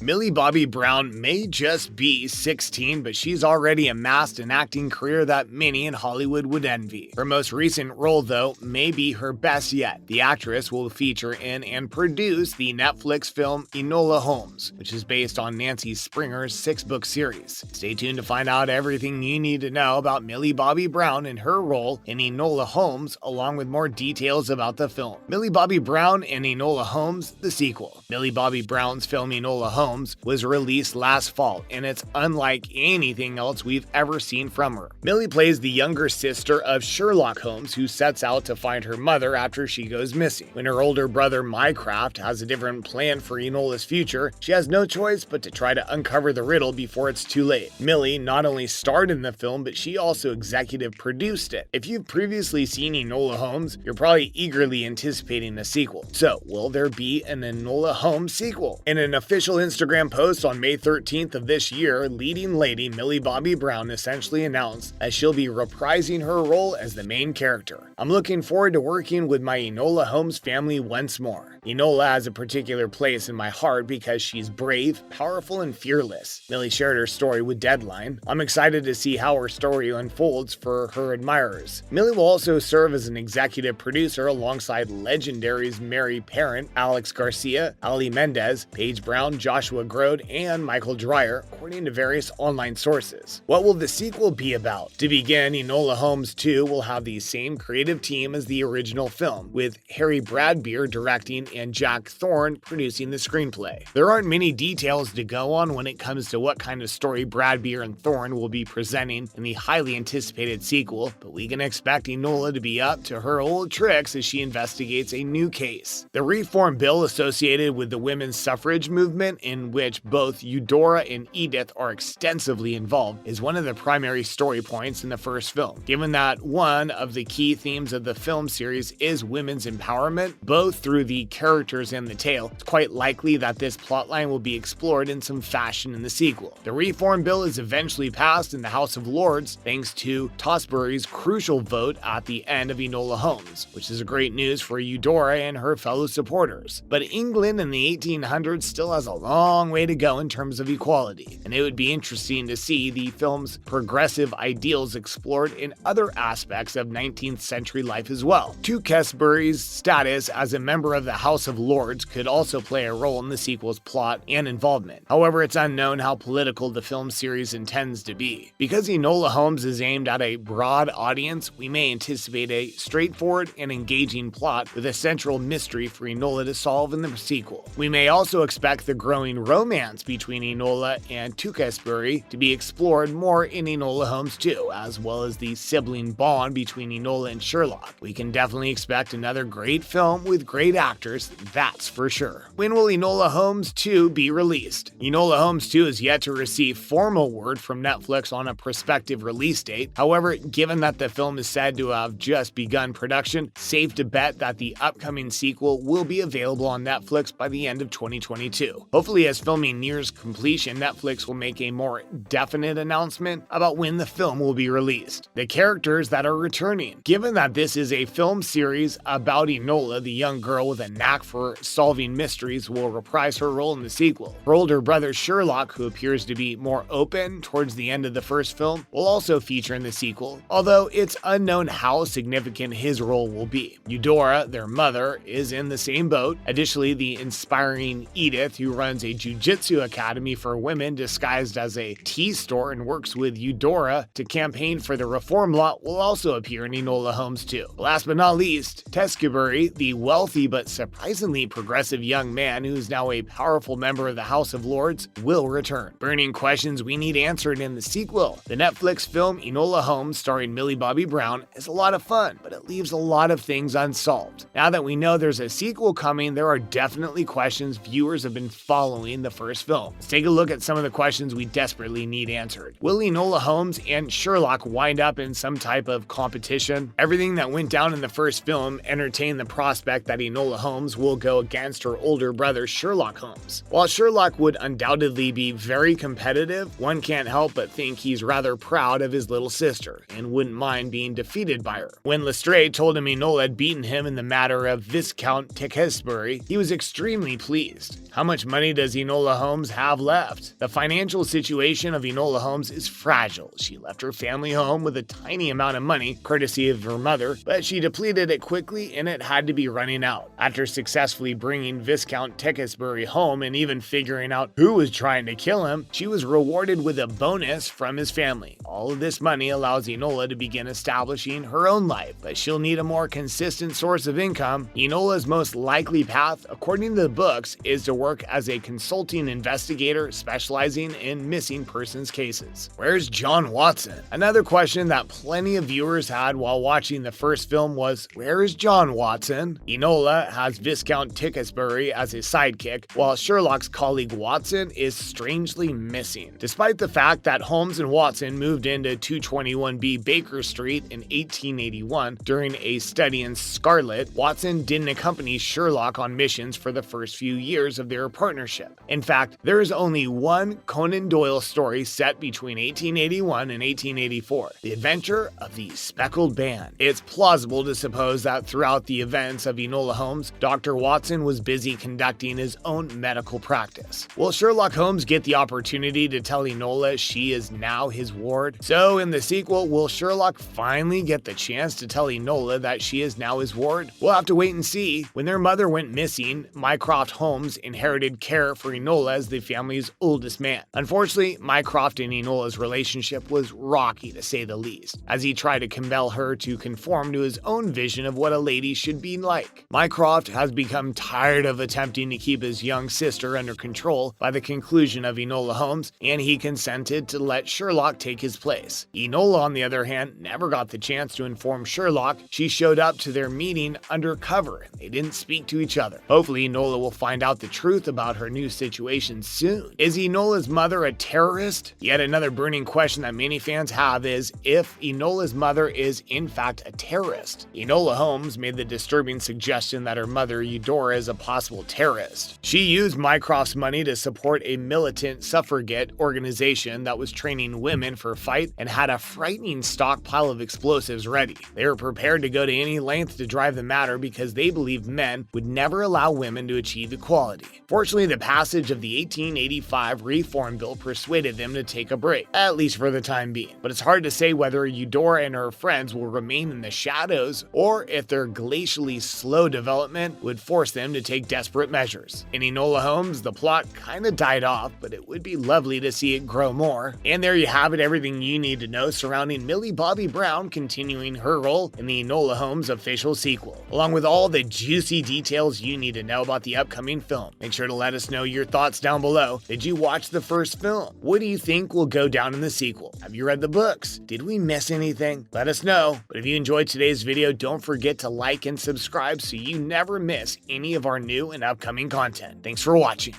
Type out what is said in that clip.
Millie Bobby Brown may just be 16, but she's already amassed an acting career that many in Hollywood would envy. Her most recent role, though, may be her best yet. The actress will feature in and produce the Netflix film Enola Holmes, which is based on Nancy Springer's 6-book series. Stay tuned to find out everything you need to know about Millie Bobby Brown and her role in Enola Holmes, along with more details about the film. Millie Bobby Brown and Enola Holmes, the sequel. Millie Bobby Brown's film Enola Holmes was released last fall, and it's unlike anything else we've ever seen from her. Millie plays the younger sister of Sherlock Holmes, who sets out to find her mother after she goes missing. When her older brother Mycroft has a different plan for Enola's future, she has no choice but to try to uncover the riddle before it's too late. Millie not only starred in the film, but she also executive produced it. If you've previously seen Enola Holmes, you're probably eagerly anticipating a sequel. So, will there be an Enola Holmes sequel? In an official Instagram post on May 13th of this year, leading lady Millie Bobby Brown essentially announced that she'll be reprising her role as the main character. "I'm looking forward to working with my Enola Holmes family once more. Enola has a particular place in my heart because she's brave, powerful, and fearless." Millie shared her story with Deadline. "I'm excited to see how her story unfolds for her admirers." Millie will also serve as an executive producer alongside legendaries Mary Parent, Alex Garcia, Ali Mendez, Paige Brown, Joshua Grode, and Michael Dreyer, according to various online sources. What will the sequel be about? To begin, Enola Holmes 2 will have the same creative team as the original film, with Harry Bradbeer directing and Jack Thorne producing the screenplay. There aren't many details to go on when it comes to what kind of story Bradbeer and Thorne will be presenting in the highly anticipated sequel, but we can expect Enola to be up to her old tricks as she investigates a new case. The reform bill associated with the women's suffrage movement, in which both Eudora and Edith are extensively involved, is one of the primary story points in the first film. Given that one of the key themes of the film series is women's empowerment, both through the characters and the tale, it's quite likely that this plotline will be explored in some fashion in the sequel. The reform bill is eventually passed in the House of Lords thanks to Tosbury's crucial vote at the end of Enola Holmes, which is great news for Eudora and her fellow supporters. But England in the 1800s still has a long way to go in terms of equality, and it would be interesting to see the film's progressive ideals explored in other aspects of 19th century life as well. Tewkesbury's status as a member of the House of Lords could also play a role in the sequel's plot and involvement. However, it's unknown how political the film series intends to be. Because Enola Holmes is aimed at a broad audience, we may anticipate a straightforward and engaging plot with a central mystery for Enola to solve in the sequel. We may also expect the growing romance between Enola and Tewkesbury to be explored more in Enola Holmes 2, as well as the sibling bond between Enola and Sherlock. We can definitely expect another great film with great actors, that's for sure. When will Enola Holmes 2 be released? Enola Holmes 2 is yet to receive formal word from Netflix on a prospective release date. However, given that the film is said to have just begun production, safe to bet that the upcoming sequel will be available on Netflix by the end of 2022. Hopefully, as filming nears completion, Netflix will make a more definite announcement about when the film will be released. The characters that are returning. Given that this is a film series about Enola, the young girl with a knack for solving mysteries will reprise her role in the sequel. Her older brother Sherlock, who appears to be more open towards the end of the first film, will also feature in the sequel, although it's unknown how significant his role will be. Eudora, their mother, is in the same boat. Additionally, the inspiring Edith, who runs a jiu-jitsu academy for women disguised as a tea store and works with Eudora to campaign for the reform law, will also appear in Enola Holmes 2. Last but not least, Tewkesbury, the wealthy but surprisingly progressive young man who is now a powerful member of the House of Lords, will return. Burning questions we need answered in the sequel. The Netflix film Enola Holmes, starring Millie Bobby Brown, is a lot of fun, but it leaves a lot of things unsolved. Now that we know there's a sequel coming, there are definitely questions viewers have been following the first film. Let's take a look at some of the questions we desperately need answered. Will Enola Holmes and Sherlock wind up in some type of competition? Everything that went down in the first film entertained the prospect that Enola Holmes will go against her older brother Sherlock Holmes. While Sherlock would undoubtedly be very competitive, one can't help but think he's rather proud of his little sister and wouldn't mind being defeated by her. When Lestrade told him Enola had beaten him in the matter of Viscount Tewkesbury, he was extremely pleased. How much money does does Enola Holmes have left? The financial situation of Enola Holmes is fragile. She left her family home with a tiny amount of money, courtesy of her mother, but she depleted it quickly and it had to be running out. After successfully bringing Viscount Tewkesbury home and even figuring out who was trying to kill him, she was rewarded with a bonus from his family. All of this money allows Enola to begin establishing her own life, but she'll need a more consistent source of income. Enola's most likely path, according to the books, is to work as a consulting investigator specializing in missing persons cases. Where's John Watson? Another question that plenty of viewers had while watching the first film was, where is John Watson? Enola has Viscount Tewkesbury as his sidekick, while Sherlock's colleague Watson is strangely missing. Despite the fact that Holmes and Watson moved into 221B Baker Street in 1881 during a study in Scarlet, Watson didn't accompany Sherlock on missions for the first few years of their partnership. In fact, there is only one Conan Doyle story set between 1881 and 1884, The Adventure of the Speckled Band. It's plausible to suppose that throughout the events of Enola Holmes, Dr. Watson was busy conducting his own medical practice. Will Sherlock Holmes get the opportunity to tell Enola she is now his ward? So in the sequel, will Sherlock finally get the chance to tell Enola that she is now his ward? We'll have to wait and see. When their mother went missing, Mycroft Holmes inherited care for Enola as the family's oldest man. Unfortunately, Mycroft and Enola's relationship was rocky to say the least, as he tried to compel her to conform to his own vision of what a lady should be like. Mycroft has become tired of attempting to keep his young sister under control by the conclusion of Enola Holmes, and he consented to let Sherlock take his place. Enola, on the other hand, never got the chance to inform Sherlock. She showed up to their meeting undercover, and they didn't speak to each other. Hopefully, Enola will find out the truth about her new situation soon. Is Enola's mother a terrorist? Yet another burning question that many fans have is if Enola's mother is in fact a terrorist. Enola Holmes made the disturbing suggestion that her mother Eudora is a possible terrorist. She used Mycroft's money to support a militant suffragette organization that was training women for fight and had a frightening stockpile of explosives ready. They were prepared to go to any length to drive the matter because they believed men would never allow women to achieve equality. Fortunately, the passage of the 1885 Reform Bill persuaded them to take a break, at least for the time being. But it's hard to say whether Eudora and her friends will remain in the shadows or if their glacially slow development would force them to take desperate measures. In Enola Holmes, the plot kinda died off, but it would be lovely to see it grow more. And there you have it, everything you need to know surrounding Millie Bobby Brown continuing her role in the Enola Holmes official sequel, along with all the juicy details you need to know about the upcoming film. Make sure to let us know your thoughts down below. Did you watch the first film? What do you think will go down in the sequel? Have you read the books? Did we miss anything? Let us know. But if you enjoyed today's video, don't forget to like and subscribe so you never miss any of our new and upcoming content. Thanks for watching.